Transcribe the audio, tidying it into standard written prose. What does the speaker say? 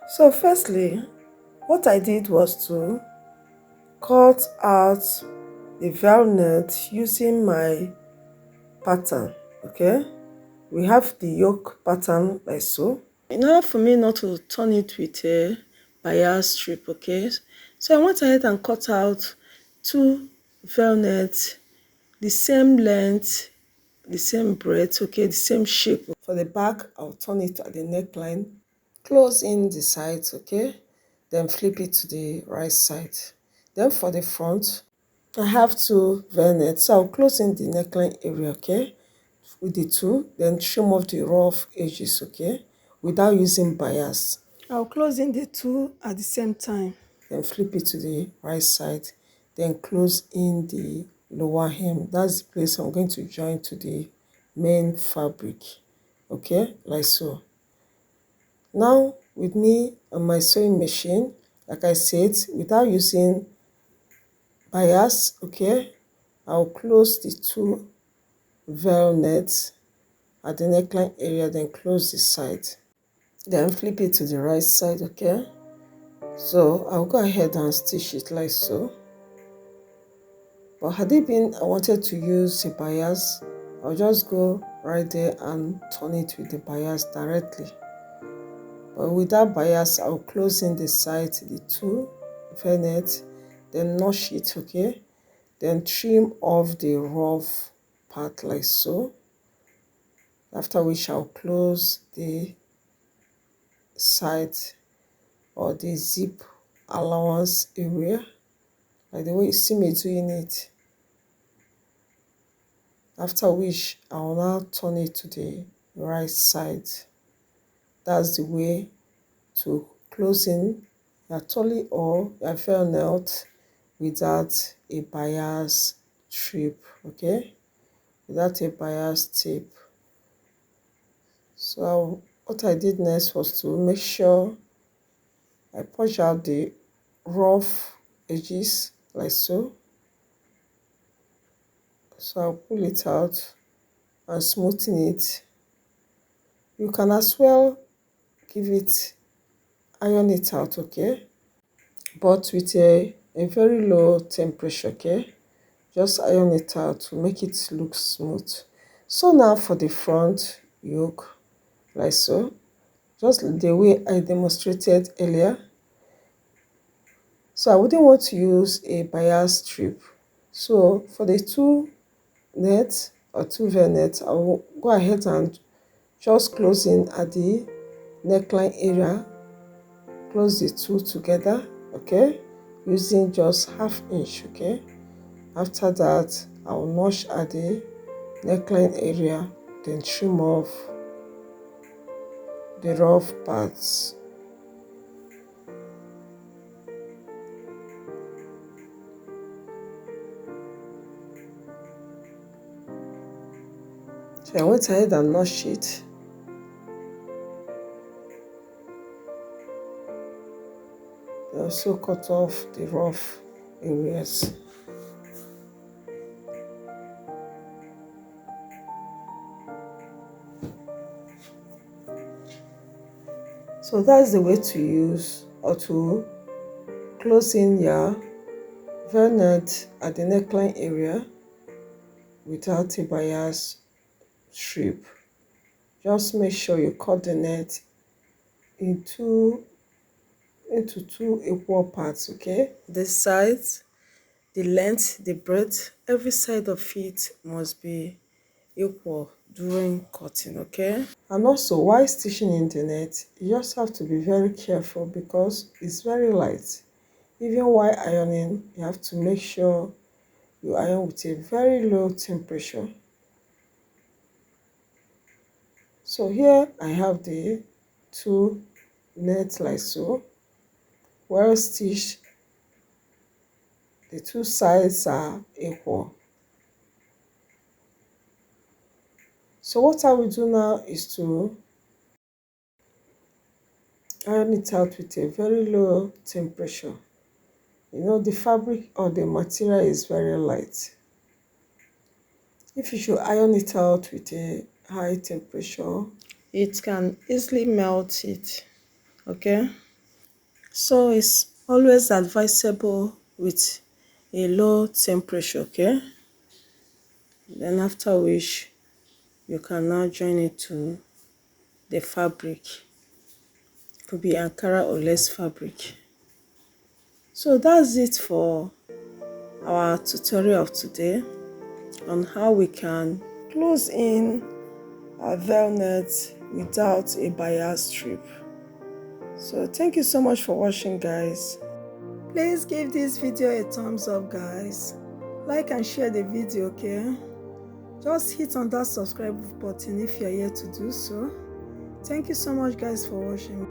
So firstly, what I did was to cut out the velvet using my pattern. Okay, we have the yoke pattern like so. In order for me not to turn it with a bias strip, okay, so I went ahead and cut out two velvet, the same length, the same breadth, okay, the same shape. For the back, I'll turn it at the neckline, close in the sides, okay, then flip it to the right side. Then for the front, I have two velvet, so I'll close in the neckline area, okay, with the two, then trim off the rough edges, okay, without using bias. I'll close in the two at the same time, then flip it to the right side, then close in the lower hem. That's the place I'm going to join to the main fabric, okay, like so. Now with me on my sewing machine, like I said, without using bias, okay, I'll close the two velvet at the neckline area, then close the side, then flip it to the right side, okay. So I'll go ahead and stitch it like so. But had it been I wanted to use a bias, I'll just go right there and turn it with the bias directly. But without bias, I'll close in the side, the two velvet, then notch it, okay, then trim off the rough part like so, after which I'll close the side or the zip allowance area like the way you see me doing it, after which I'll now turn it to the right side. That's the way to close in your tulle or your velvet without a bias strip, okay, without a bias tape. So what I did next was to make sure I push out the rough edges like so. So I'll pull it out and smoothen it. You can as well give it, iron it out, okay, but with a very low temperature, okay. Just iron it out to make it look smooth. So now for the front yoke, like so, just the way I demonstrated earlier. So I wouldn't want to use a bias strip. So for the two net or two velvet, I will go ahead and just close in at the neckline area, close the two together, okay, using just ½ inch, okay. After that, I will notch at the neckline area, then trim off the rough parts. So I went ahead and notched it. I also cut off the rough areas. So that's the way to use or to close in your velvet at the neckline area without a bias strip. Just make sure you cut the net into two equal parts, okay. The sides, the length, the breadth, every side of it must be equal during cutting, okay. And also while stitching in the net, you just have to be very careful because it's very light. Even while ironing, you have to make sure you iron with a very low temperature. So here I have the two nets like so, well stitched. The two sides are equal. So what I will do now is to iron it out with a very low temperature. You know, the fabric or the material is very light. If you should iron it out with a high temperature, it can easily melt it, okay. So it's always advisable with a low temperature, okay? Then after which you can now join it to the fabric. It could be Ankara or less fabric. So that's it for our tutorial of today on how we can close in our velvet without a bias strip. So thank you so much for watching, guys. Please give this video a thumbs up, guys. Like and share the video, okay? Just hit on that subscribe button if you are yet to do so. Thank you so much, guys, for watching.